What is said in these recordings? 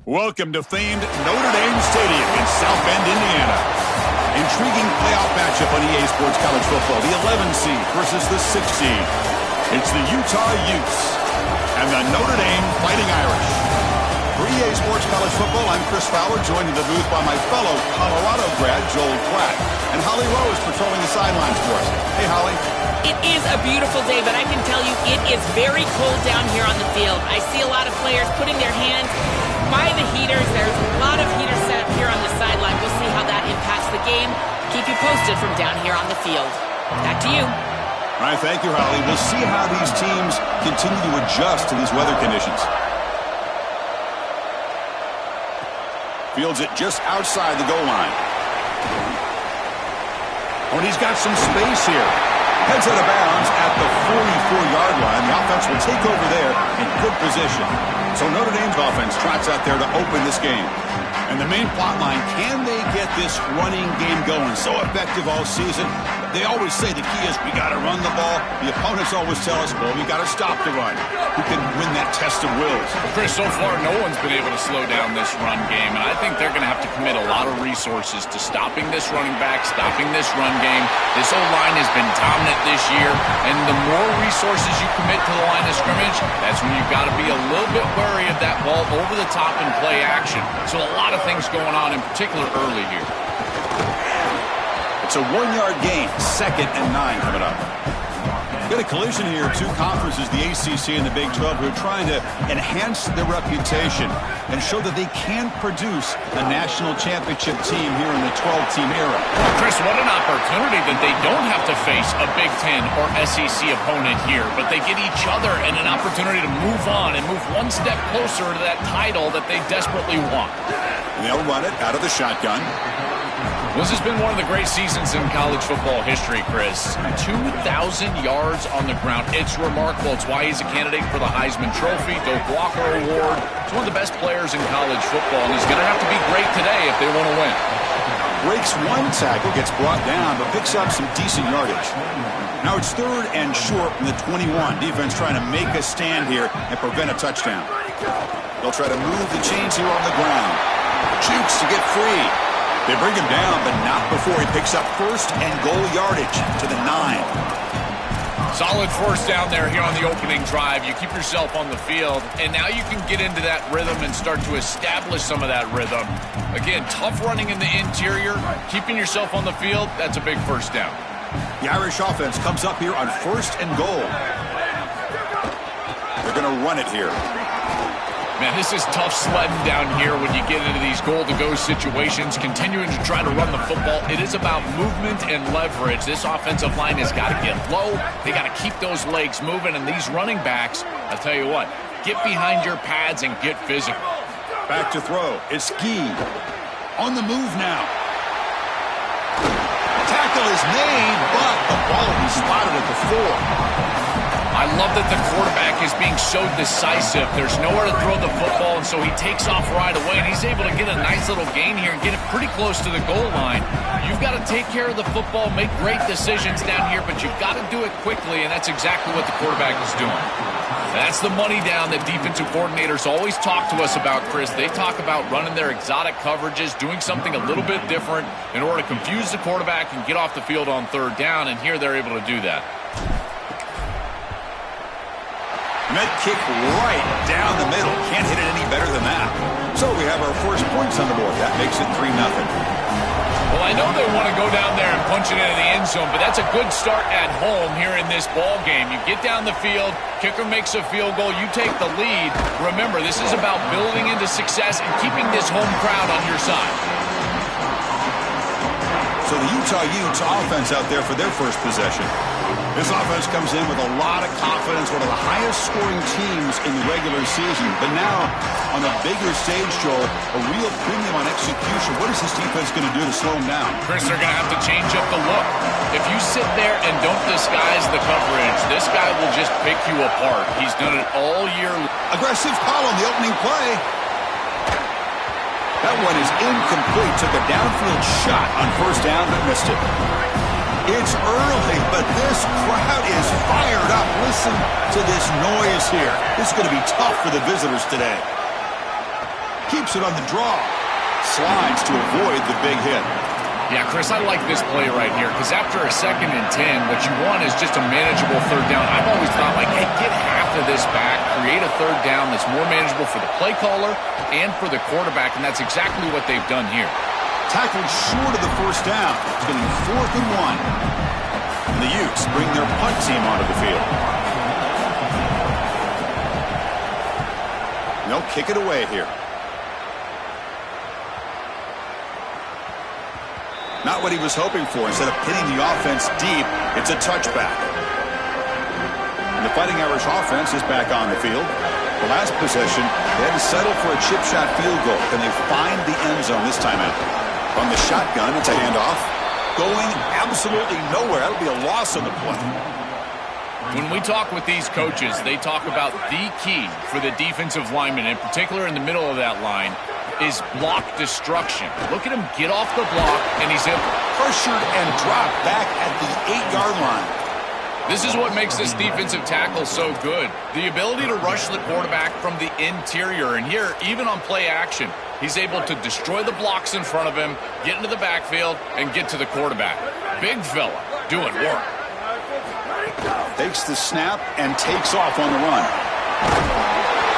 Welcome to famed Notre Dame Stadium in South Bend, Indiana. Intriguing playoff matchup on EA Sports College Football. The 11 seed versus the 6 seed. It's the Utah Utes and the Notre Dame Fighting Irish. For EA Sports College Football, I'm Chris Fowler, joined in the booth by my fellow Colorado grad, Joel Klatt. And Holly Rowe is patrolling the sidelines for us. Hey, Holly. It is a beautiful day, but I can tell you it is very cold down here on the field. I see a lot of players putting their hands by the heaters. There's a lot of heaters set up here on the sideline. We'll see how that impacts the game. Keep you posted from down here on the field. Back to you. All right, thank you, Holly. We'll see how these teams continue to adjust to these weather conditions. Fields it just outside the goal line. Oh, and he's got some space here. Heads out of bounds at the 44-yard line. The offense will take over there in good position. So Notre Dame's offense trots out there to open this game. And the main plot line, can they get this running game going? So effective all season. They always say the key is we got to run the ball. The opponents always tell us, well, we got to stop the run. Who can win that test of wills? Chris, so far no one's been able to slow down this run game, and I think they're going to have to commit a lot of resources to stopping this running back, stopping this run game. This O-line has been dominant this year, and the more resources you commit to the line of scrimmage, that's when you've got to be a little bit wary of that ball over the top and play action. So a lot of things going on, in particular early here. It's a 1-yard gain, 2nd and 9 coming up. Got a collision here, two conferences, the ACC and the Big 12, who are trying to enhance their reputation and show that they can produce a national championship team here in the 12-team era. Chris, what an opportunity that they don't have to face a Big Ten or SEC opponent here, but they get each other and an opportunity to move on and move one step closer to that title that they desperately want. And they'll run it out of the shotgun. This has been one of the great seasons in college football history, Chris. 2,000 yards on the ground. It's remarkable. It's why he's a candidate for the Heisman Trophy, Doak Walker Award. He's one of the best players in college football, and he's going to have to be great today if they want to win. Breaks one tackle, gets brought down, but picks up some decent yardage. Now it's 3rd and short from the 21. Defense trying to make a stand here and prevent a touchdown. They'll try to move the chains here on the ground. Jukes to get free. They bring him down, but not before he picks up 1st and goal yardage to the 9. Solid 1st down there here on the opening drive. You keep yourself on the field, and now you can get into that rhythm and start to establish some of that rhythm. Again, tough running in the interior, keeping yourself on the field, that's a big 1st down. The Irish offense comes up here on 1st and goal. They're going to run it here. Man, this is tough sledding down here when you get into these goal-to-go situations, continuing to try to run the football. It is about movement and leverage. This offensive line has got to get low. They got to keep those legs moving, and these running backs, I'll tell you what, get behind your pads and get physical. Back to throw. It's Ski. On the move now. Tackle is made, but the ball will be spotted at the 4. I love that the quarterback is being so decisive. There's nowhere to throw the football, and so he takes off right away, and he's able to get a nice little gain here and get it pretty close to the goal line. You've got to take care of the football, make great decisions down here, but you've got to do it quickly, and that's exactly what the quarterback is doing. That's the money down that defensive coordinators always talk to us about, Chris. They talk about running their exotic coverages, doing something a little bit different in order to confuse the quarterback and get off the field on 3rd down, and here they're able to do that. Met kick right down the middle. Can't hit it any better than that. So we have our first points on the board. That makes it 3-0. Well, I know they want to go down there and punch it into the end zone, but that's a good start at home here in this ball game. You get down the field, kicker makes a field goal, you take the lead. Remember, this is about building into success and keeping this home crowd on your side. So the Utah Utes offense out there for their first possession. This offense comes in with a lot of confidence, one of the highest scoring teams in the regular season. But now, on the bigger stage, Joel, a real premium on execution. What is this defense going to do to slow them down? Chris, they're going to have to change up the look. If you sit there and don't disguise the coverage, this guy will just pick you apart. He's done it all year. Aggressive call on the opening play. That one is incomplete. Took a downfield shot on 1st down, but missed it. It's early, but this crowd is fired up. Listen to this noise here. This is going to be tough for the visitors today. Keeps it on the draw. Slides to avoid the big hit. Yeah, Chris, I like this play right here because after a 2nd and 10, what you want is just a manageable 3rd down. I've always thought, like, hey, get half of this back, create a 3rd down that's more manageable for the play caller and for the quarterback, and that's exactly what they've done here. Tackled short of the 1st down. It's going to be 4th and 1. And the Utes bring their punt team onto the field. They'll kick it away here. Not what he was hoping for. Instead of pinning the offense deep, it's a touchback. And the Fighting Irish offense is back on the field. The last possession, they had to settle for a chip shot field goal. Can they find the end zone this time out? From the shotgun, it's a handoff. Going absolutely nowhere. That'll be a loss on the play. When we talk with these coaches, they talk about the key for the defensive lineman, in particular in the middle of that line, is block destruction. Look at him get off the block, and he's pressured and dropped back at the 8-yard line. This is what makes this defensive tackle so good. The ability to rush the quarterback from the interior. And here, even on play action, he's able to destroy the blocks in front of him, get into the backfield, and get to the quarterback. Big fella doing work. Takes the snap and takes off on the run.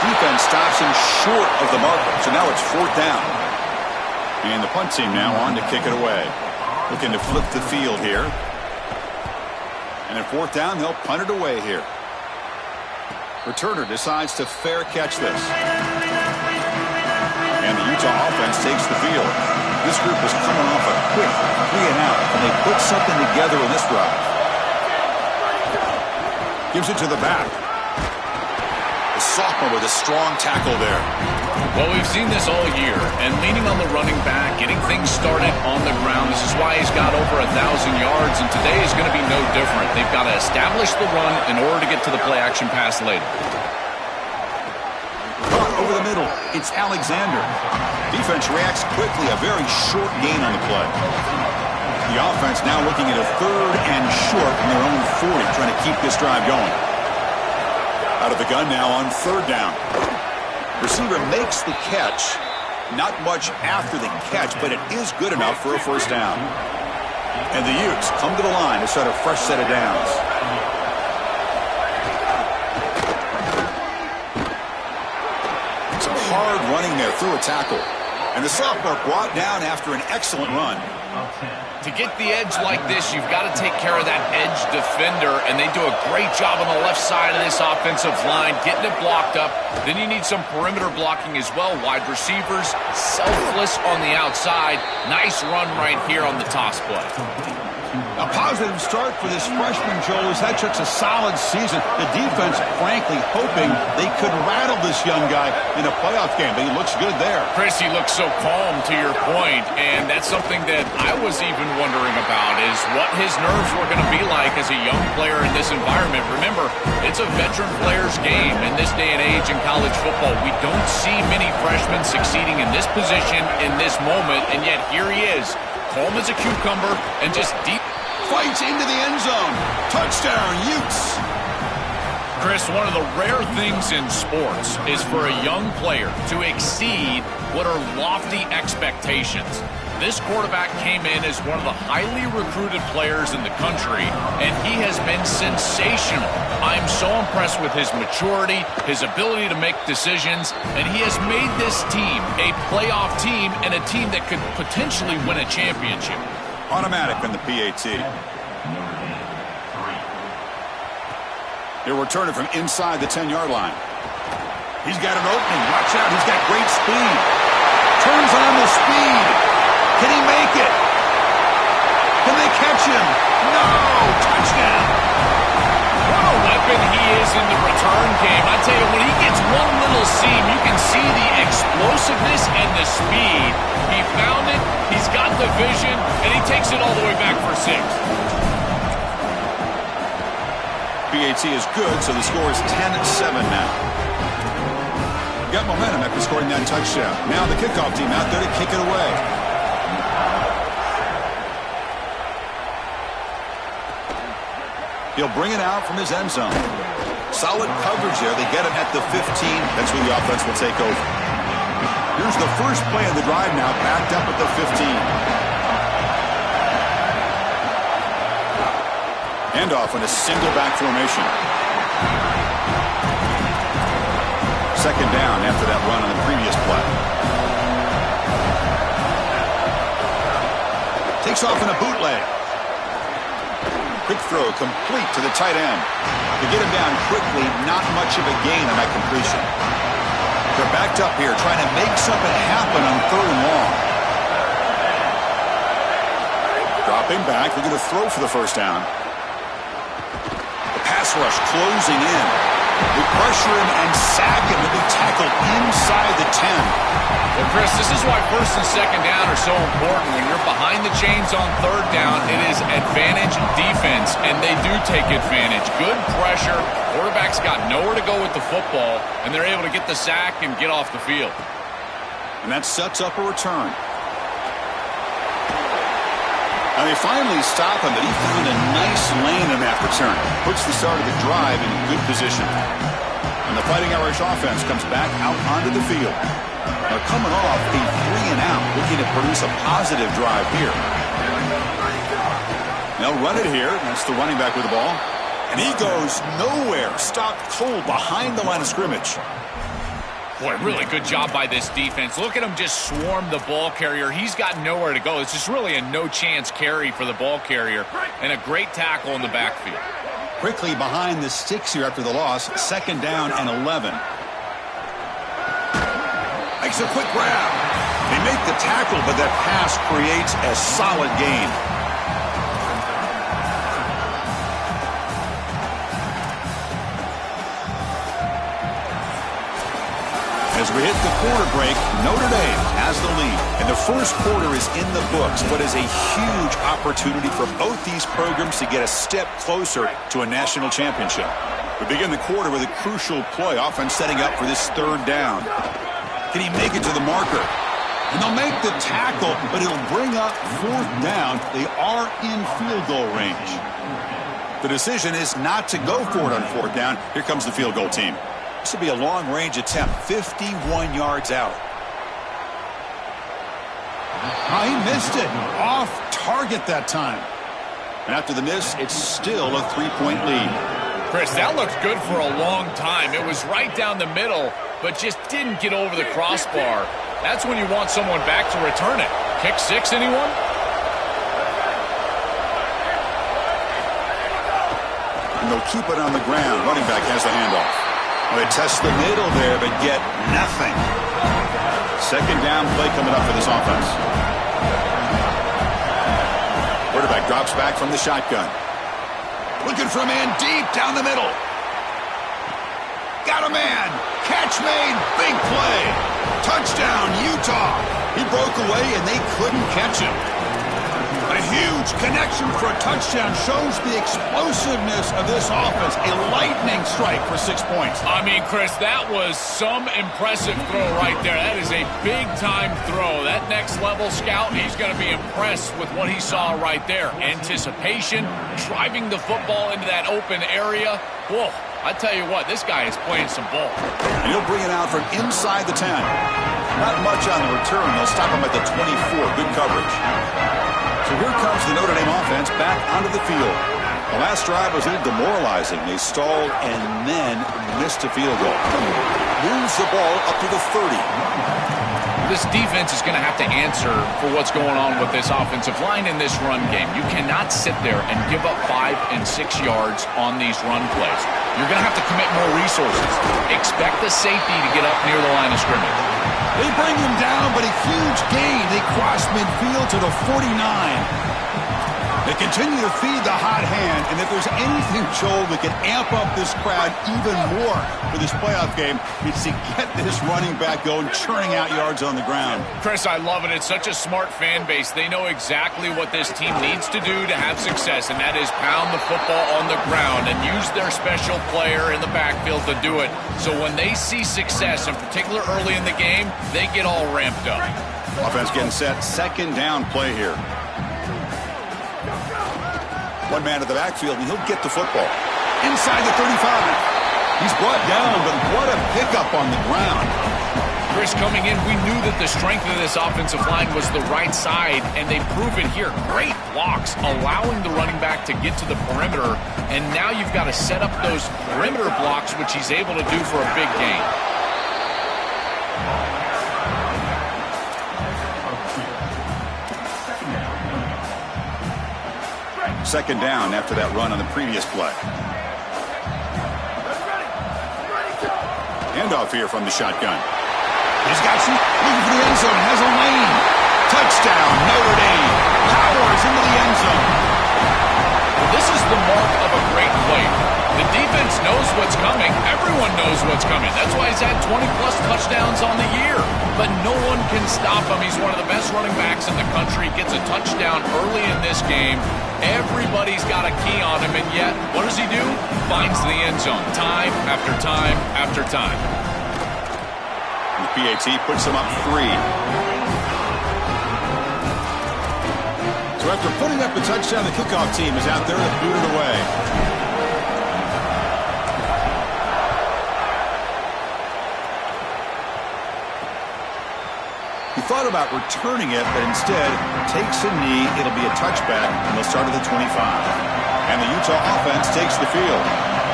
Defense stops him short of the marker, so now it's 4th down. And the punt team now on to kick it away. Looking to flip the field here. And at 4th down, they'll punt it away here. Returner decides to fair catch this. And the Utah offense takes the field. This group is coming off a quick 3-and-out, and they put something together in this drive. Gives it to the back. The sophomore with a strong tackle there. Well, we've seen this all year, and leaning on the running back, getting things started on the ground. This is why he's got over 1,000 yards, and today is going to be no different. They've got to establish the run in order to get to the play-action pass later. Over the middle, it's Alexander. Defense reacts quickly, a very short gain on the play. The offense now looking at a 3rd and short from their own 40, trying to keep this drive going. Out of the gun now on 3rd down. Receiver makes the catch. Not much after the catch, but it is good enough for a 1st down. And the Utes come to the line to start a fresh set of downs. Some hard running there through a tackle. And the sophomore brought down after an excellent run. To get the edge like this, you've got to take care of that edge defender, and they do a great job on the left side of this offensive line, getting it blocked up. Then you need some perimeter blocking as well. Wide receivers, selfless on the outside. Nice run right here on the toss play. A positive start for this freshman, Joel, who's had such a solid season. The defense, frankly, hoping they could rattle this young guy in a playoff game, but he looks good there. Chris, he looks so calm, to your point, and that's something that I was even wondering about, is what his nerves were going to be like as a young player in this environment. Remember, it's a veteran player's game in this day and age in college football. We don't see many freshmen succeeding in this position in this moment, and yet here he is, calm as a cucumber and just deep. Fights into the end zone. Touchdown, Utes. Chris, one of the rare things in sports is for a young player to exceed what are lofty expectations. This quarterback came in as one of the highly recruited players in the country, and he has been sensational. I'm so impressed with his maturity, his ability to make decisions, and he has made this team a playoff team and a team that could potentially win a championship. Automatic on the PAT. He'll return it from inside the 10-yard line. He's got an opening. Watch out. He's got great speed. Turns on the speed. Can he make it? Can they catch him? No! Touchdown! What a weapon he is in the return game. I tell you, when he gets one little seam, you can see the explosiveness and the speed. He found it, he's got the vision, and he takes it all the way back for 6. PAT is good, so the score is 10-7 now. Got momentum after scoring that touchdown. Now the kickoff team out there to kick it away. He'll bring it out from his end zone. Solid coverage there. They get him at the 15. That's where the offense will take over. Here's the first play of the drive now, backed up at the 15. Handoff in a single back formation. Second down after that run on the previous play. Takes off in a bootleg. Quick throw complete to the tight end. To get him down quickly, not much of a gain on that completion. They're backed up here trying to make something happen on 3rd and long. Dropping back. They're going to throw for the first down. The pass rush closing in. They pressure him and sack him. He'll be tackled inside the 10. Well, Chris, this is why 1st and 2nd down are so important. When you're behind the chains on 3rd down, it is advantage defense, and they do take advantage. Good pressure. Quarterback's got nowhere to go with the football, and they're able to get the sack and get off the field. And that sets up a return. And they finally stop him, but he found a nice lane in that return. Puts the start of the drive in good position. And the Fighting Irish offense comes back out onto the field. They're coming off a 3-and-out, looking to produce a positive drive here. They'll run it here. That's the running back with the ball. And he goes nowhere. Stopped cold behind the line of scrimmage. Boy, really good job by this defense. Look at him just swarm the ball carrier. He's got nowhere to go. It's just really a no-chance carry for the ball carrier, and a great tackle in the backfield. Quickly behind the sticks here after the loss. 2nd down and 11. Makes a quick grab. They make the tackle, but that pass creates a solid gain. As we hit the quarter break, Notre Dame has the lead. And the first quarter is in the books, but is a huge opportunity for both these programs to get a step closer to a national championship. We begin the quarter with a crucial play, offense setting up for this 3rd down. Can he make it to the marker? And they'll make the tackle, but it'll bring up 4th down. They are in field goal range. The decision is not to go for it on 4th down. Here comes the field goal team. This will be a long-range attempt, 51 yards out. Oh, he missed it. Off target that time. And after the miss, it's still a 3-point lead. Chris, that looked good for a long time. It was right down the middle, but just didn't get over the crossbar. That's when you want someone back to return it. Kick 6, anyone? And they'll keep it on the ground. Running back has the handoff. Well, they test the middle there, but get nothing. 2nd down play coming up for this offense. Quarterback drops back from the shotgun. Looking for a man deep down the middle. Got a man. Catch made. Big play. Touchdown, Utah. He broke away, and they couldn't catch him. A huge connection for a touchdown shows the explosiveness of this offense. A lightning strike for 6 points. I mean, Chris, that was some impressive throw right there. That is a big-time throw. That next-level scout, he's going to be impressed with what he saw right there. Anticipation, driving the football into that open area. Whoa, I tell you what, this guy is playing some ball. And he'll bring it out from inside the 10. Not much on the return. They'll stop him at the 24. Good coverage. So here comes the Notre Dame offense back onto the field. The last drive was a little demoralizing. They stalled and then missed a field goal. Moves the ball up to the 30. This defense is going to have to answer for what's going on with this offensive line in this run game. You cannot sit there and give up 5 and 6 yards on these run plays. You're going to have to commit more resources. Expect the safety to get up near the line of scrimmage. They bring him down, but a huge gain. They cross midfield to the 49. They continue to feed the hot hand, and if there's anything, Joel, that can amp up this crowd even more for this playoff game, it's to get this running back going, churning out yards on the ground. Chris, I love it. It's such a smart fan base. They know exactly what this team needs to do to have success, and that is pound the football on the ground and use their special player in the backfield to do it. So when they see success, in particular early in the game, they get all ramped up. Offense getting set. 2nd down play here. One man to the backfield, and he'll get the football. Inside the 35. He's brought down, but what a pickup on the ground. Chris, coming in, we knew that the strength of this offensive line was the right side, and they prove it here. Great blocks, allowing the running back to get to the perimeter, and now you've got to set up those perimeter blocks, which he's able to do for a big gain. Second down after that run on the previous play. Handoff here from the shotgun. He's got some looking for the end zone. Has a lane. Touchdown, Notre Dame. Powers into the end zone. Well, this is the mark of a great play. The defense knows what's coming. Everyone knows what's coming. That's why he's had 20-plus touchdowns on the year. But no one can stop him. He's one of the best running backs in the country. Gets a touchdown early in this game. Everybody's got a key on him, and yet, what does he do? Finds the end zone time after time after time. The PAT puts him up 3. So after putting up the touchdown, the kickoff team is out there to boot it away. He thought about returning it, but instead takes a knee. It'll be a touchback, and they'll start at the 25. And the Utah offense takes the field.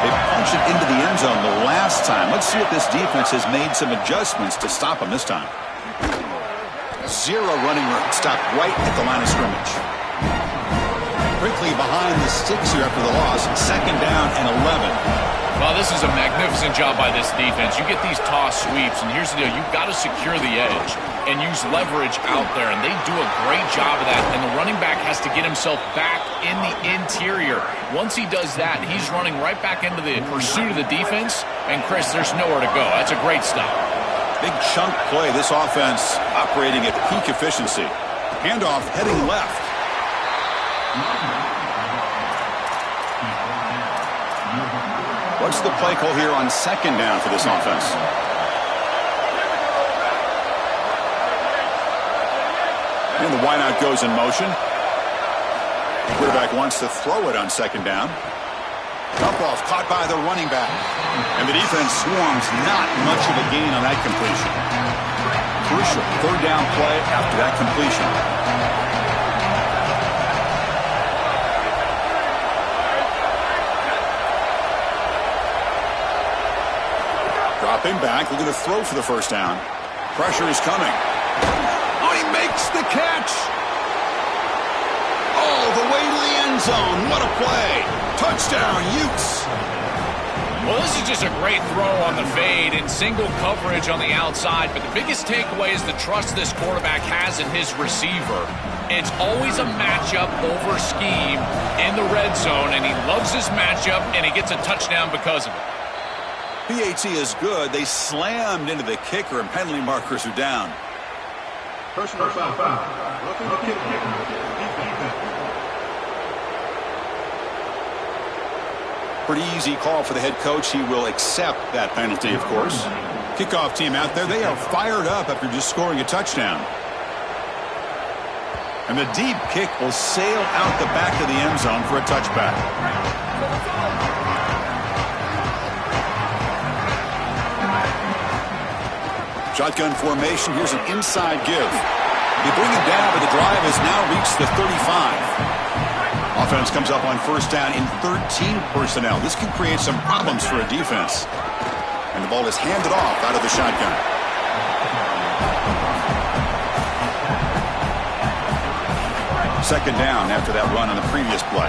They punch it into the end zone the last time. Let's see if this defense has made some adjustments to stop them this time. 0 running room. Stopped right at the line of scrimmage. Quickly behind the sticks here after the loss. Second down and 11. Well, this is a magnificent job by this defense. You get these toss sweeps, and here's the deal. You've got to secure the edge and use leverage out there, and they do a great job of that, and the running back has to get himself back in the interior. Once he does that, he's running right back into the pursuit of the defense, and, Chris, there's nowhere to go. That's a great stop. Big chunk play. This offense operating at peak efficiency. Handoff heading left. What's the play call here on second down for this offense? And the wideout goes in motion. The quarterback wants to throw it on second down. Dump off caught by the running back. And the defense swarms. Not much of a gain on that completion. Crucial third down play after that completion. Dropping back, looking to throw for the first down. Pressure is coming. Oh, he makes the catch. All the way to the end zone. What a play. Touchdown, Utes. Well, this is just a great throw on the fade and single coverage on the outside. But the biggest takeaway is the trust this quarterback has in his receiver. It's always a matchup over scheme in the red zone, and he loves this matchup, and he gets a touchdown because of it. PAT is good. They slammed into the kicker, and penalty markers are down. Personal foul. Pretty easy call for the head coach. He will accept that penalty, of course. Kickoff team out there. They are fired up after just scoring a touchdown. And the deep kick will sail out the back of the end zone for a touchback. Shotgun formation. Here's an inside give. They bring it down, but the drive has now reached the 35. Offense comes up on first down in 13 personnel. This can create some problems for a defense. And the ball is handed off out of the shotgun. Second down after that run on the previous play.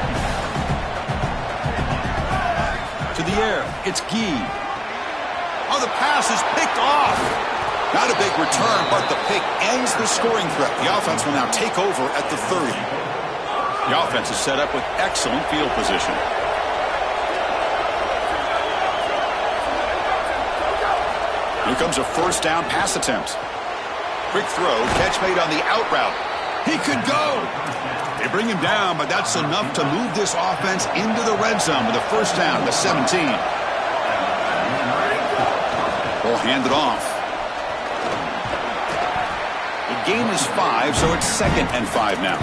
To the air. It's Gee. Oh, the pass is picked off. Not a big return, but the pick ends the scoring threat. The offense will now take over at the 30. The offense is set up with excellent field position. Here comes a first down pass attempt. Quick throw, catch made on the out route. He could go. They bring him down, but that's enough to move this offense into the red zone with a first down, the 17. Ball handed off. The gain is 5, so it's 2nd and 5 now.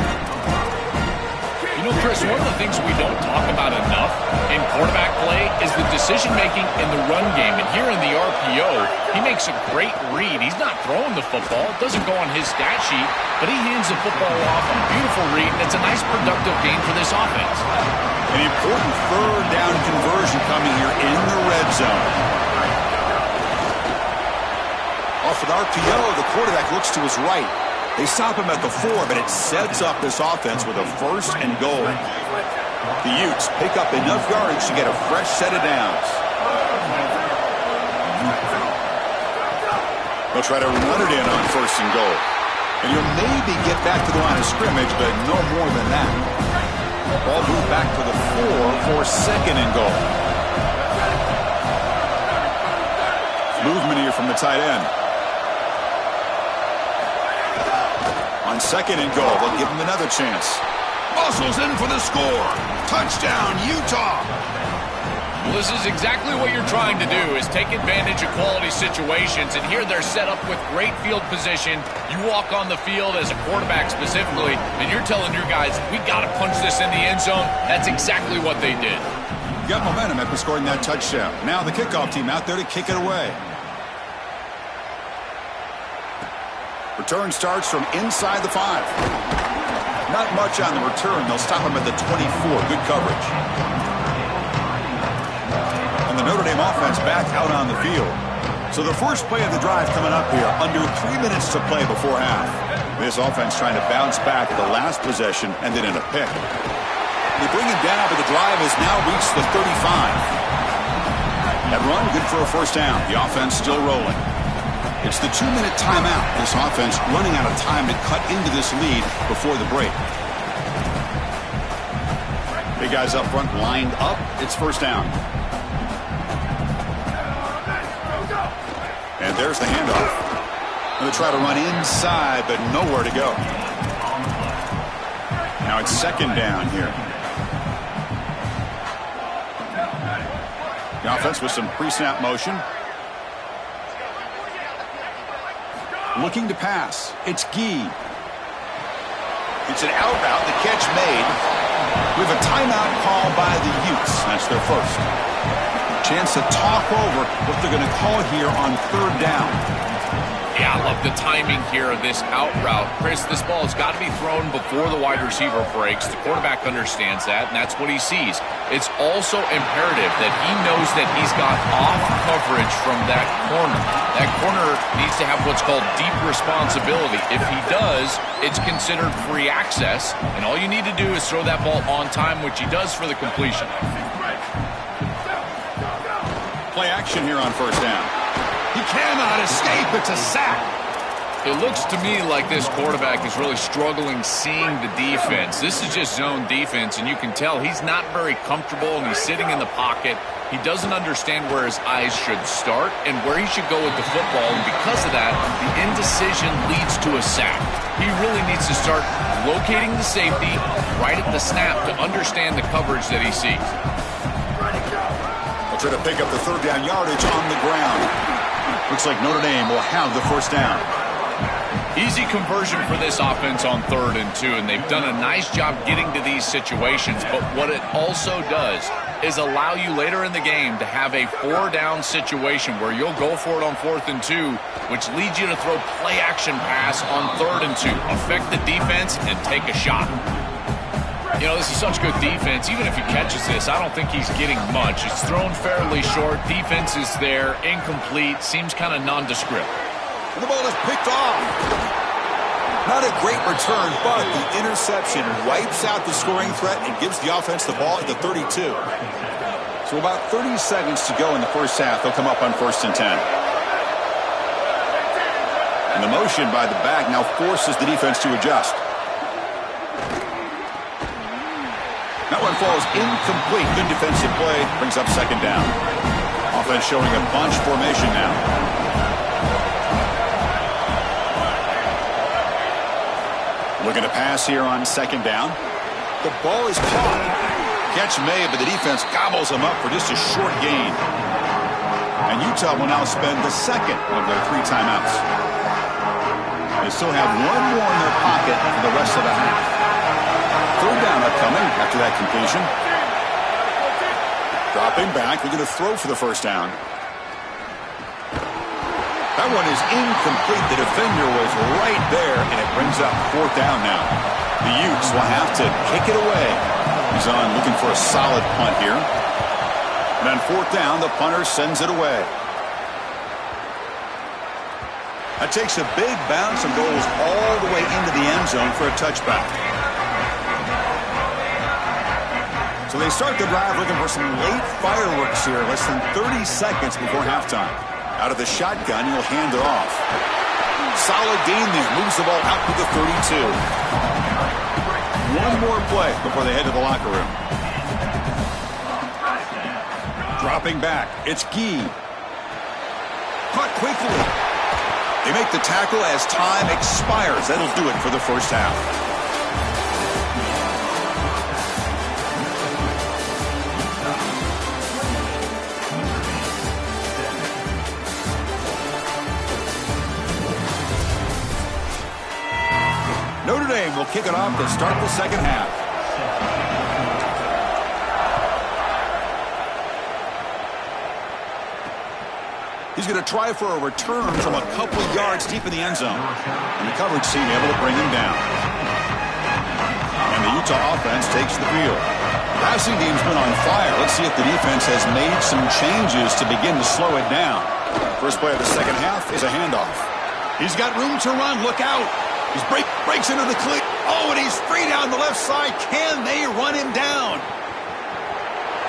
You You know, Chris, one of the things we don't talk about enough in quarterback play is the decision-making in the run game. And here in the RPO, he makes a great read. He's not throwing the football. It doesn't go on his stat sheet, but he hands the football off on a beautiful read, and it's a nice productive game for this offense. An important third down conversion coming here in the red zone. Off an RPO, the quarterback looks to his right. They stop him at the 4, but it sets up this offense with a first and goal. The Utes pick up enough yardage to get a fresh set of downs. They'll try to run it in on first and goal. And you'll maybe get back to the line of scrimmage, but no more than that. Ball moved back to the 4 for second and goal. Movement here from the tight end. On second and goal, they'll give him another chance. Muscles in for the score. Touchdown, Utah. Well, this is exactly what you're trying to do, is take advantage of quality situations. And here they're set up with great field position. You walk on the field as a quarterback specifically, and you're telling your guys, we got to punch this in the end zone. That's exactly what they did. Got momentum after scoring that touchdown. Now the kickoff team out there to kick it away. Return starts from inside the 5. Not much on the return. They'll stop him at the 24. Good coverage. And the Notre Dame offense back out on the field. So the first play of the drive coming up here. Under 3 minutes to play before half. This offense trying to bounce back the last possession and then in a pick. They bring him down, but the drive has now reached the 35. That run good for a first down. The offense still rolling. It's the 2-minute timeout. This offense running out of time to cut into this lead before the break. Big guys up front lined up. It's first down. And there's the handoff. And they try to run inside, but nowhere to go. Now it's second down here. The offense with some pre-snap motion. Looking to pass. It's Gee. It's an out route. The catch made. We have a timeout call by the Utes. That's their first. Chance to talk over what they're going to call here on third down. Yeah, I love the timing here of this out route. Chris, this ball has got to be thrown before the wide receiver breaks. The quarterback understands that, and that's what he sees. It's also imperative that he knows that he's got off coverage from that corner. That corner needs to have what's called deep responsibility. If he does, it's considered free access, and all you need to do is throw that ball on time, which he does for the completion. Play action here on first down. He cannot escape. It's a sack. It looks to me like this quarterback is really struggling seeing the defense. This is just zone defense, and you can tell he's not very comfortable, and he's sitting in the pocket. He doesn't understand where his eyes should start and where he should go with the football, and because of that, the indecision leads to a sack. He really needs to start locating the safety right at the snap to understand the coverage that he sees. They'll try to pick up the third down yardage on the ground. Looks like Notre Dame will have the first down. Easy conversion for this offense on 3rd and 2, and they've done a nice job getting to these situations, but what it also does is allow you later in the game to have a 4-down situation where you'll go for it on 4th and 2, which leads you to throw play-action pass on 3rd and 2. Affect the defense and take a shot. You know, this is such good defense. Even if he catches this, I don't think he's getting much. It's thrown fairly short. Defense is there. Incomplete. Seems kind of nondescript. And the ball is picked off. Not a great return, but the interception wipes out the scoring threat and gives the offense the ball at the 32. So about 30 seconds to go in the first half. They'll come up on 1st and 10. And the motion by the back now forces the defense to adjust. That one falls incomplete. Good defensive play. Brings up second down. Offense showing a bunch formation now. Looking to pass here on second down. The ball is caught. Catch made, but the defense gobbles him up for just a short gain. And Utah will now spend the second of their 3 timeouts. They still have one more in their pocket for the rest of the half. third down upcoming after that completion. Dropping back, they're going to throw for the first down. That one is incomplete. The defender was right there, and it brings up fourth down now. The Utes will have to kick it away. He's on looking for a solid punt here. And on fourth down, the punter sends it away. That takes a big bounce and rolls all the way into the end zone for a touchback. So they start the drive looking for some late fireworks here, less than 30 seconds before halftime. Out of the shotgun, he'll hand it off. Solid gain there. Moves the ball out to the 32. One more play before they head to the locker room. Dropping back. It's Gee. Caught quickly. They make the tackle as time expires. That'll do it for the first half. Notre Dame will kick it off to start the second half. He's going to try for a return from a couple yards deep in the end zone. And the coverage team able to bring him down. And the Utah offense takes the field. Passing team's been on fire. Let's see if the defense has made some changes to begin to slow it down. First play of the second half is a handoff. He's got room to run. Look out. He breaks into the cleat. Oh, and he's free down the left side. Can they run him down?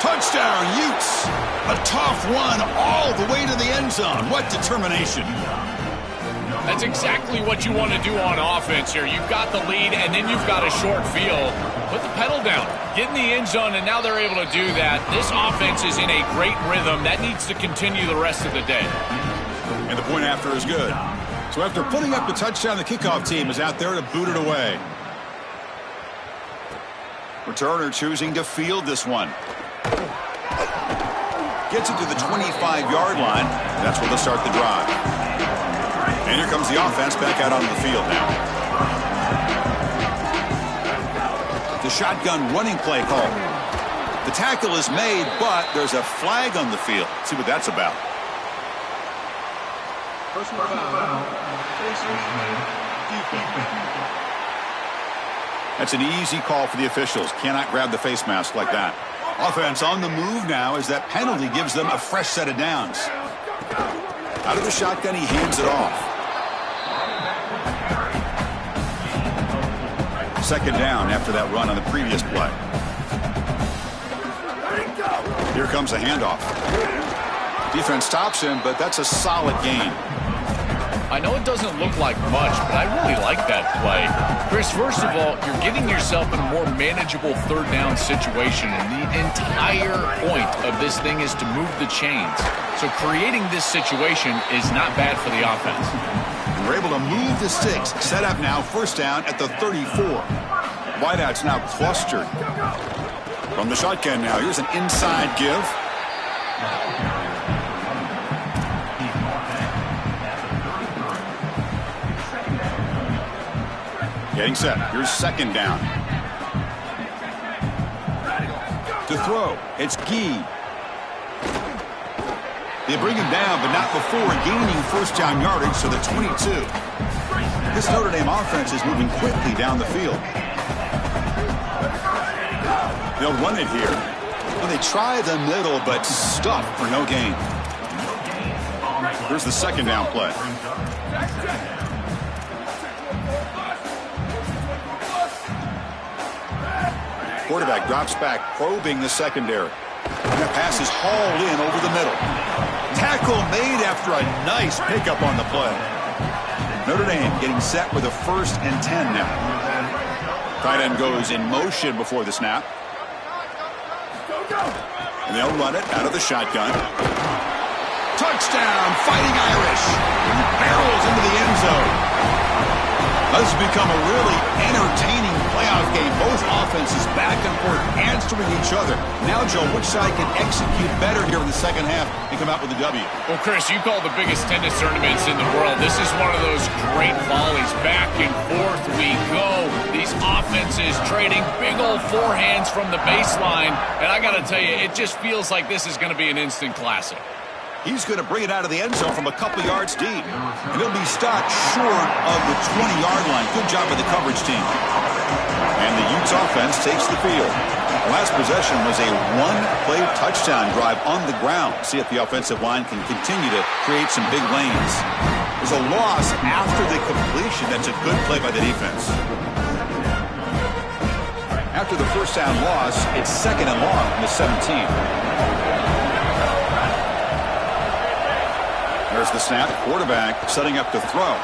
Touchdown, Utes. A tough run all the way to the end zone. What determination. That's exactly what you want to do on offense here. You've got the lead, and then you've got a short field. Put the pedal down. Get in the end zone, and now they're able to do that. This offense is in a great rhythm. That needs to continue the rest of the day. And the point after is good. So after putting up the touchdown, the kickoff team is out there to boot it away. Returner choosing to field this one. Gets it to the 25-yard line. That's where they'll start the drive. And here comes the offense back out onto the field now. The shotgun running play call. The tackle is made, but there's a flag on the field. Let's see what that's about. Personal foul. That's an easy call for the officials. Cannot grab the face mask like that. Offense on the move now as that penalty gives them a fresh set of downs. Out of the shotgun, he hands it off. Second down after that run on the previous play. Here comes a handoff. Defense stops him, but that's a solid gain. I know it doesn't look like much, but I really like that play. Chris, first of all, you're getting yourself in a more manageable third down situation, and the entire point of this thing is to move the chains. So creating this situation is not bad for the offense. We're able to move the sticks. Set up now, first down at the 34. Wideouts now clustered. From the shotgun now, here's an inside give. Getting set. Here's second down. To throw. It's Gee. They bring him down, but not before gaining first down yardage to the 22. This Notre Dame offense is moving quickly down the field. They'll run it here. Well, they try the middle, but stuff for no gain. Here's the second down play. Quarterback drops back, probing the secondary. And that pass is hauled in over the middle. Tackle made after a nice pickup on the play. Notre Dame getting set with a 1st and 10 now. Tight end goes in motion before the snap. And they'll run it out of the shotgun. Touchdown, Fighting Irish. Barrels into the end zone. This has become a really entertaining playoff game. Both offenses back and forth, answering each other. Now, Joe, which side can execute better here in the second half and come out with a W? Well, Chris, you call the biggest tennis tournaments in the world. This is one of those great volleys. Back and forth we go. These offenses trading big old forehands from the baseline. And I got to tell you, it just feels like this is going to be an instant classic. He's going to bring it out of the end zone from a couple yards deep. And he'll be stopped short of the 20-yard line. Good job by the coverage team. And the Utes offense takes the field. Last possession was a one-play touchdown drive on the ground. See if the offensive line can continue to create some big lanes. There's a loss after the completion. That's a good play by the defense. After the first down loss, it's second and long from the 17. There's the snap. Quarterback setting up to throw.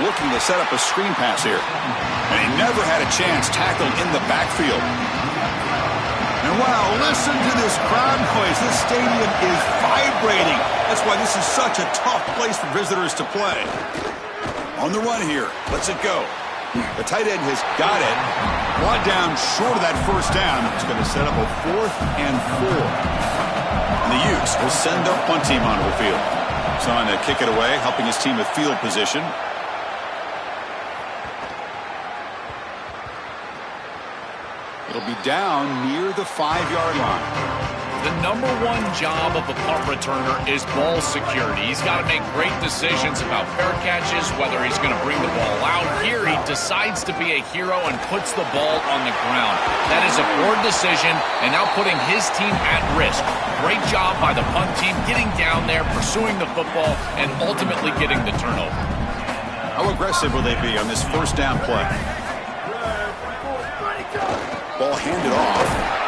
Looking to set up a screen pass here. And he never had a chance tackled in the backfield. And wow, listen to this crowd noise. This stadium is vibrating. That's why this is such a tough place for visitors to play. On the run here. Lets it go. The tight end has got it. Brought down short of that first down. It's going to set up a 4th and 4. And the Utes will send their punt team onto the field. Trying to kick it away, helping his team with field position. It'll be down near the 5-yard line. The number one job of a punt returner is ball security. He's got to make great decisions about fair catches, whether he's going to bring the ball out. Here he decides to be a hero and puts the ball on the ground. That is a poor decision, and now putting his team at risk. Great job by the punt team getting down there, pursuing the football, and ultimately getting the turnover. How aggressive will they be on this first down play? Ball handed off.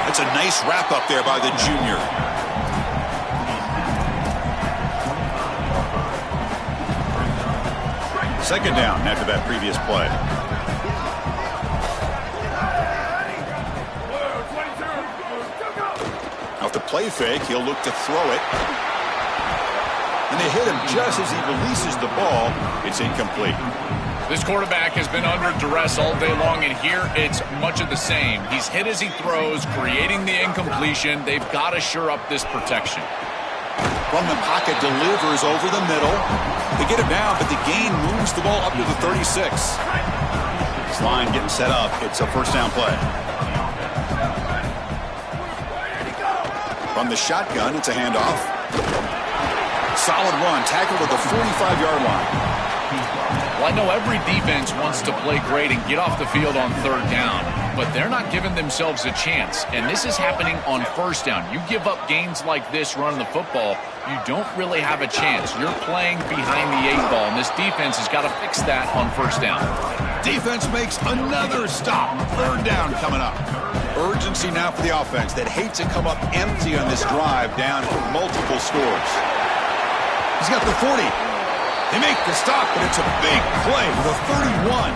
That's a nice wrap up there by the junior. Second down after that previous play. Off the play fake, he'll look to throw it. And they hit him just as he releases the ball. It's incomplete. This quarterback has been under duress all day long, and here it's much of the same. He's hit as he throws, creating the incompletion. They've got to shore up this protection. From the pocket, delivers over the middle. They get it down, but the gain moves the ball up to the 36. This line getting set up. It's a first down play. From the shotgun, it's a handoff. Solid run, tackled at the 45-yard line. Well, I know every defense wants to play great and get off the field on third down, but they're not giving themselves a chance, and this is happening on first down. You give up gains like this running the football, you don't really have a chance. You're playing behind the 8 ball, and this defense has got to fix that on first down. Defense makes another stop. Third down coming up. Urgency now for the offense that hates to come up empty on this drive down multiple scores. He's got the 40. They make the stop, but it's a big play with a 31.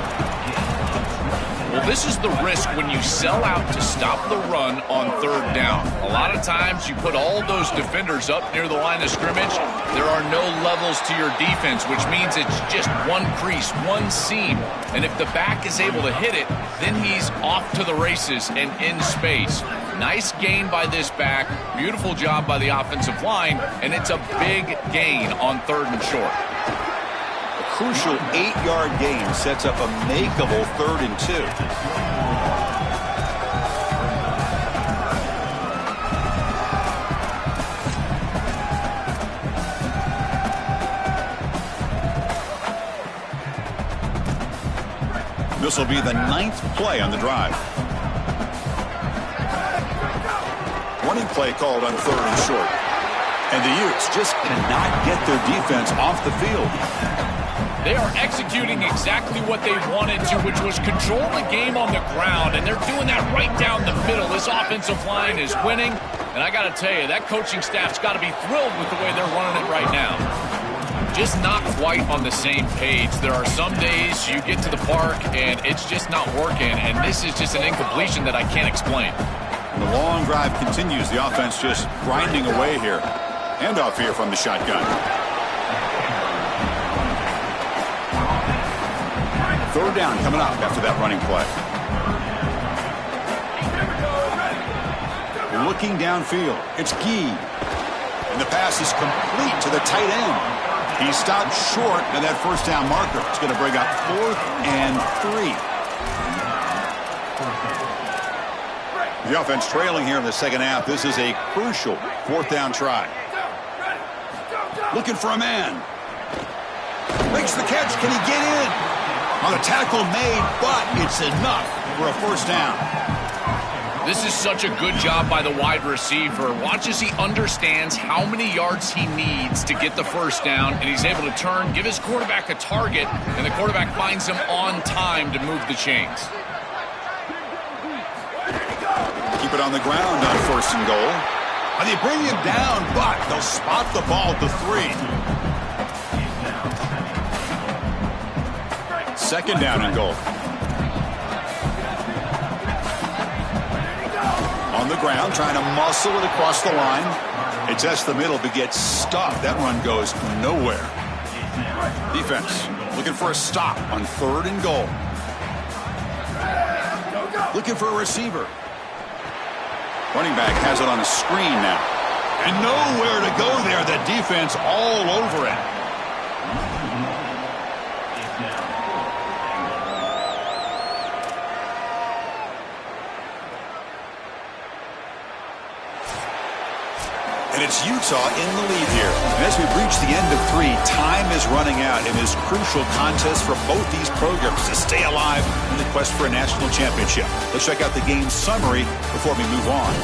Well, this is the risk when you sell out to stop the run on third down. A lot of times you put all those defenders up near the line of scrimmage. There are no levels to your defense, which means it's just one crease, one seam. And if the back is able to hit it, then he's off to the races and in space. Nice gain by this back. Beautiful job by the offensive line. And it's a big gain on third and short. Crucial 8-yard gain sets up a makeable 3rd and 2. This will be the 9th play on the drive. Running play called on 3rd and short. And the Utes just cannot get their defense off the field. They are executing exactly what they wanted to, which was control the game on the ground, and they're doing that right down the middle. This offensive line is winning, and I got to tell you, that coaching staff's got to be thrilled with the way they're running it right now. Just not quite on the same page. There are some days you get to the park, and it's just not working, and this is just an incompletion that I can't explain. And the long drive continues. The offense just grinding away here. Handoff here from the shotgun. Third down coming up after that running play. Looking downfield, it's Gee. And the pass is complete to the tight end. He stopped short of that first down marker. It's going to bring up 4th and 3. The offense trailing here in the second half. This is a crucial 4th down try. Looking for a man. Makes the catch. Can he get in? On the tackle made, but it's enough for a first down. This is such a good job by the wide receiver. Watch as he understands how many yards he needs to get the first down, and he's able to turn, give his quarterback a target, and the quarterback finds him on time to move the chains. Keep it on the ground on 1st and goal. And they bring him down, but they'll spot the ball at the 3. 2nd down and goal. On the ground, trying to muscle it across the line. It tests the middle, but gets stopped. That run goes nowhere. Defense looking for a stop on 3rd and goal. Looking for a receiver. Running back has it on the screen now. And nowhere to go there. The defense all over it. And it's Utah in the lead here. And as we reach the end of 3, time is running out in this crucial contest for both these programs to stay alive in the quest for a national championship. Let's check out the game summary before we move on.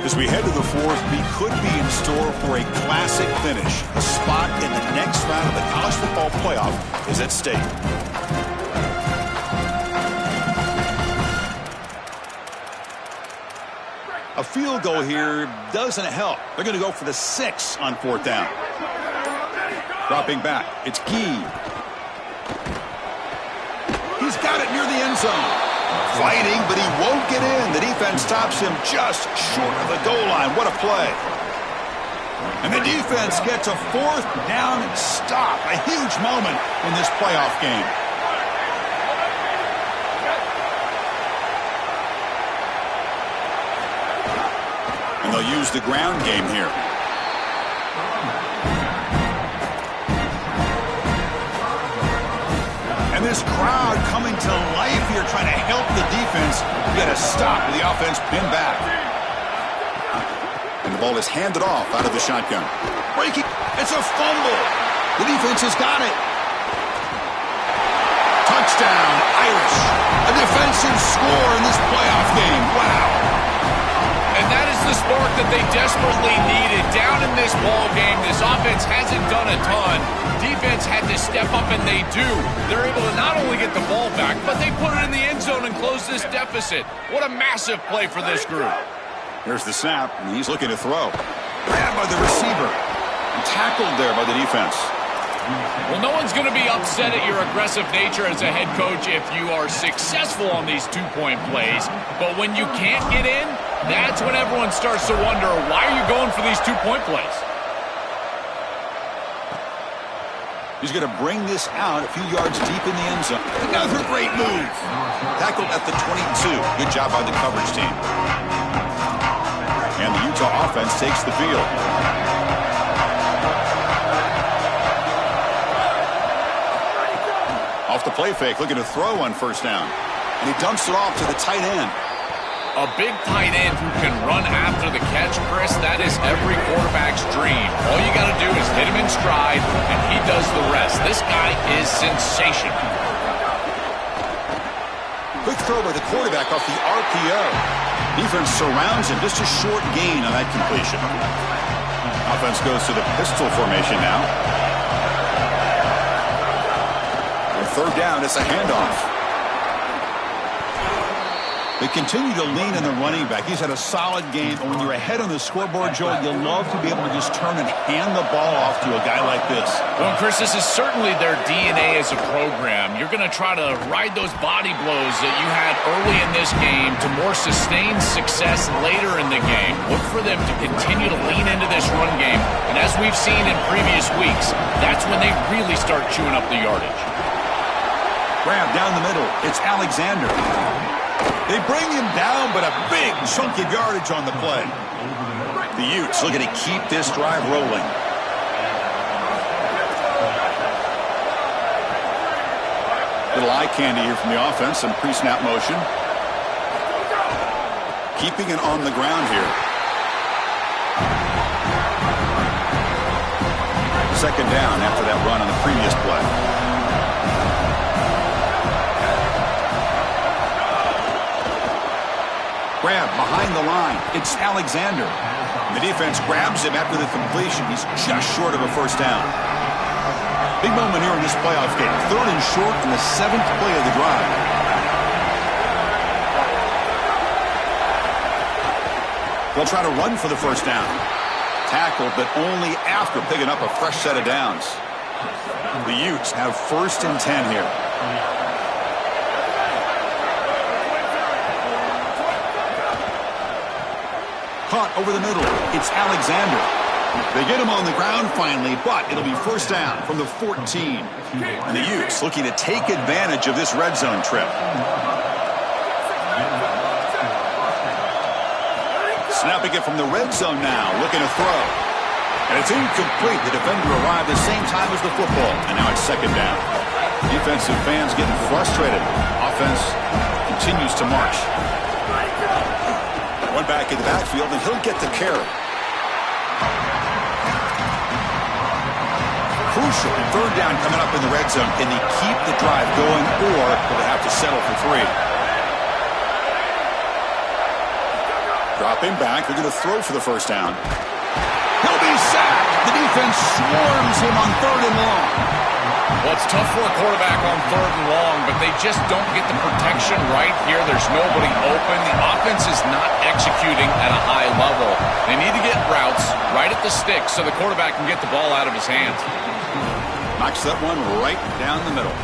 As we head to the 4th, we could be in store for a classic finish. A spot in the next round of the college football playoff is at stake. A field goal here doesn't help. They're going to go for the 6 on 4th down. Dropping back, it's Gee. He's got it near the end zone. Fighting, but he won't get in. The defense stops him just short of the goal line. What a play. And the defense gets a 4th down stop. A huge moment in this playoff game. And they'll use the ground game here. And this crowd coming to life here, trying to help the defense get a stop with the offense pinned back. And the ball is handed off out of the shotgun. Breaking. It's a fumble. The defense has got it. Touchdown, Irish. A defensive score in this playoff game. Wow. And that is the spark that they desperately needed. Down in this ball game, this offense hasn't done a ton. Defense had to step up, and they do. They're able to not only get the ball back, but they put it in the end zone and close this deficit. What a massive play for this group. Here's the snap, and he's looking to throw. Grabbed by the receiver and tackled there by the defense. Well, no one's going to be upset at your aggressive nature as a head coach if you are successful on these two-point plays. But when you can't get in, that's when everyone starts to wonder, why are you going for these two-point plays? He's going to bring this out a few yards deep in the end zone. Another great move. Tackled at the 22. Good job by the coverage team. And the Utah offense takes the field. Off the play fake, looking to throw on 1st down. And he dumps it off to the tight end. A big tight end who can run after the catch, Chris, that is every quarterback's dream. All you got to do is hit him in stride, and he does the rest. This guy is sensational. Quick throw by the quarterback off the RPO. Defense surrounds him, just a short gain on that completion. Offense goes to the pistol formation now. On 3rd down, it's a handoff. They continue to lean on the running back. He's had a solid game. And when you're ahead on the scoreboard, Joe, you'll love to be able to just turn and hand the ball off to a guy like this. Well, Chris, this is certainly their DNA as a program. You're going to try to ride those body blows that you had early in this game to more sustained success later in the game. Look for them to continue to lean into this run game. And as we've seen in previous weeks, that's when they really start chewing up the yardage. Grab down the middle. It's Alexander. They bring him down, but a big chunk of yardage on the play. The Utes looking to keep this drive rolling. Little eye candy here from the offense, some pre-snap motion. Keeping it on the ground here. Second down after that run on the previous play. Grab behind the line. It's Alexander. The defense grabs him after the completion. He's just short of a first down. Big moment here in this playoff game. 3rd and short in the 7th play of the drive. They'll try to run for the first down. Tackled, but only after picking up a fresh set of downs. The Utes have 1st and 10 here. Caught over the middle. It's Alexander. They get him on the ground finally, but it'll be first down from the 14. And the Utes looking to take advantage of this red zone trip. Snapping it from the red zone now, looking to throw. And it's incomplete. The defender arrived the same time as the football, and now it's second down. Defensive fans getting frustrated. Offense continues to march. One back in the backfield, and he'll get the carry. Crucial. 3rd down coming up in the red zone. Can they keep the drive going, or will they have to settle for 3? Drop him back. They're going to throw for the first down. He'll be sacked. The defense swarms him on 3rd and long. Well, it's tough for a quarterback on 3rd and long, but they just don't get the protection right here. There's nobody open. The offense is not executing at a high level. They need to get routes right at the stick so the quarterback can get the ball out of his hands. Knocks that one right down the middle.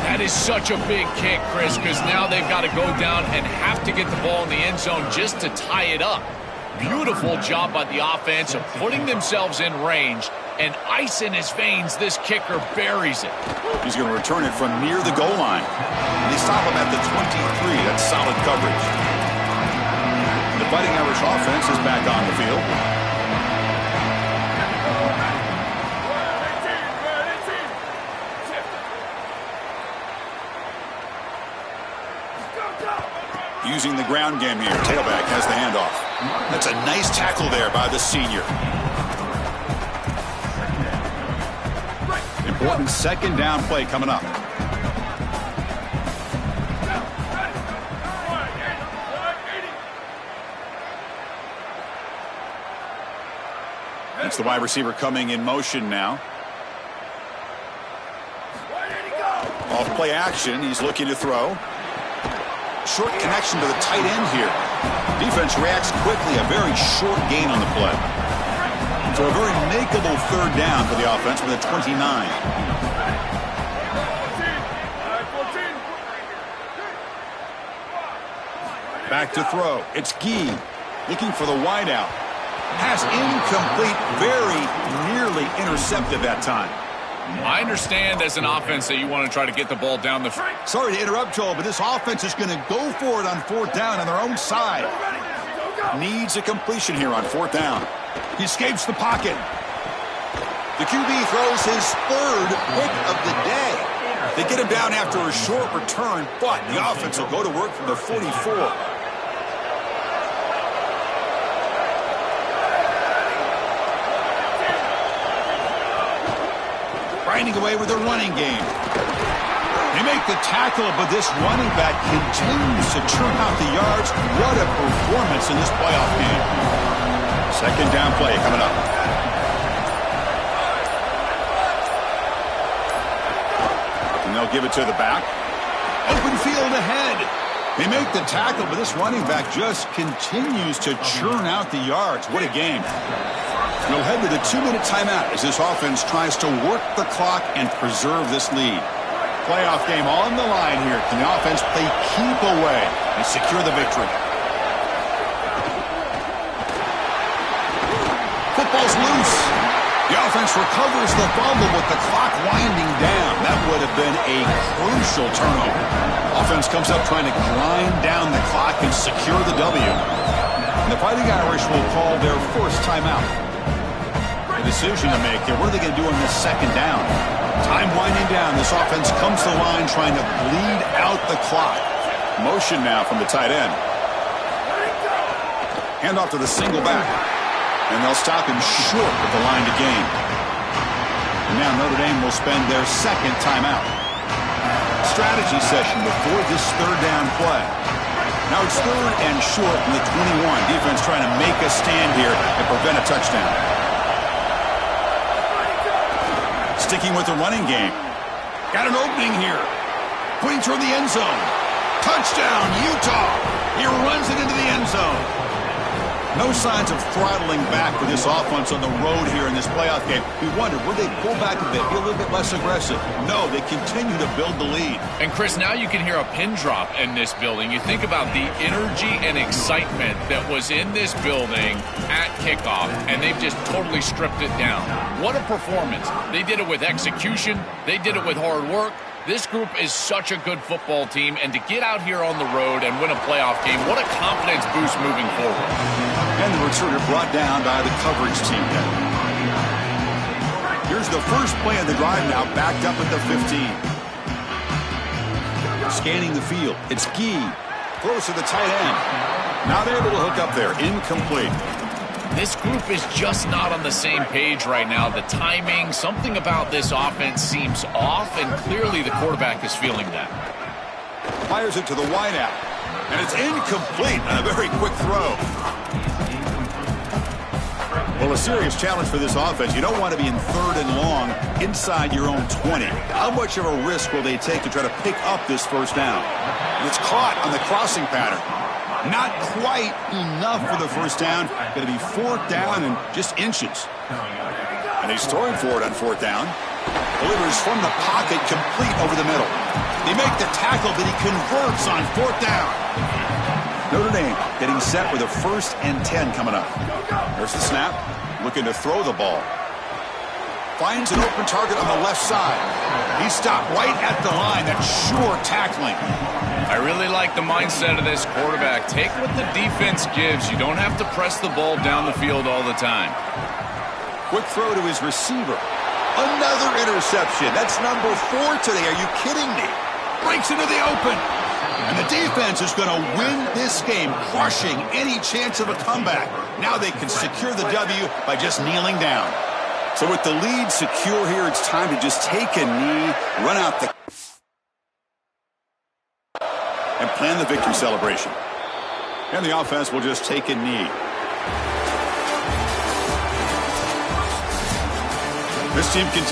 That is such a big kick, Chris, because now they've got to go down and have to get the ball in the end zone just to tie it up. Beautiful job by the offense of putting themselves in range, and ice in his veins, this kicker buries it. He's going to return it from near the goal line. And they stop him at the 23. That's solid coverage. The Fighting Irish offense is back on the field. Using the ground game here. Tailback has the handoff. That's a nice tackle there by the senior. Important second down play coming up. That's the wide receiver coming in motion now. Off play action. He's looking to throw. Short connection to the tight end here. Defense reacts quickly. A very short gain on the play. So a very makeable 3rd down for the offense with a 29. Back to throw. It's Gee looking for the wideout. Pass incomplete. Very nearly intercepted that time. I understand as an offense that you want to try to get the ball down the field. Sorry to interrupt, Joel, but this offense is going to go for it on 4th down on their own side. Needs a completion here on 4th down. He escapes the pocket. The QB throws his 3rd pick of the day. They get him down after a short return, but the offense will go to work from the 44. Grinding away with their running game. They make the tackle, but this running back continues to churn out the yards. What a performance in this playoff game. Second down play coming up. And they'll give it to the back. Open field ahead. They make the tackle, but this running back just continues to churn out the yards. What a game. We'll head to the 2-minute timeout as this offense tries to work the clock and preserve this lead. Playoff game on the line here. Can the offense play keep away and secure the victory? Football's loose. The offense recovers the fumble with the clock winding down. That would have been a crucial turnover. Offense comes up trying to grind down the clock and secure the W. And the Fighting Irish will call their first timeout. The decision to make here. What are they going to do on this second down? Time winding down. This offense comes to the line trying to bleed out the clock. Motion now from the tight end. Hand off to the single back. And they'll stop him short of the line to gain. And now Notre Dame will spend their second timeout. Strategy session before this third down play. Now it's third and short from the 21. Defense trying to make a stand here and prevent a touchdown. Sticking with the running game. Got an opening here. Putting toward the end zone. Touchdown, Utah. He runs it into the end zone. No signs of throttling back for this offense on the road here in this playoff game. We wondered, would they pull back a bit, be a little bit less aggressive? No, they continue to build the lead. And, Chris, now you can hear a pin drop in this building. You think about the energy and excitement that was in this building at kickoff, and they've just totally stripped it down. What a performance. They did it with execution. They did it with hard work. This group is such a good football team, and to get out here on the road and win a playoff game, what a confidence boost moving forward. And the returner brought down by the coverage team. Here's the first play of the drive now, backed up at the 15. Scanning the field. It's Gee. Throws to the tight end. Not able to hook up there. Incomplete. This group is just not on the same page right now. The timing, something about this offense seems off, and clearly the quarterback is feeling that. Fires it to the wideout. And it's incomplete on a very quick throw. Well, a serious challenge for this offense. You don't want to be in third and long inside your own 20. How much of a risk will they take to try to pick up this first down? And it's caught on the crossing pattern. Not quite enough for the first down. Going to be fourth down and just inches. And he's throwing for it on fourth down. Delivers from the pocket, complete over the middle. They make the tackle, but he converts on fourth down. Notre Dame getting set with a 1st and 10 coming up. There's the snap. Looking to throw the ball. Finds an open target on the left side. He stopped right at the line. That's sure tackling. I really like the mindset of this quarterback. Take what the defense gives. You don't have to press the ball down the field all the time. Quick throw to his receiver. Another interception. That's number 4 today. Are you kidding me? Breaks into the open. And the defense is going to win this game, crushing any chance of a comeback. Now they can secure the W by just kneeling down. So with the lead secure here, it's time to just take a knee, run out the and plan the victory celebration. And the offense will just take a knee. This team continues.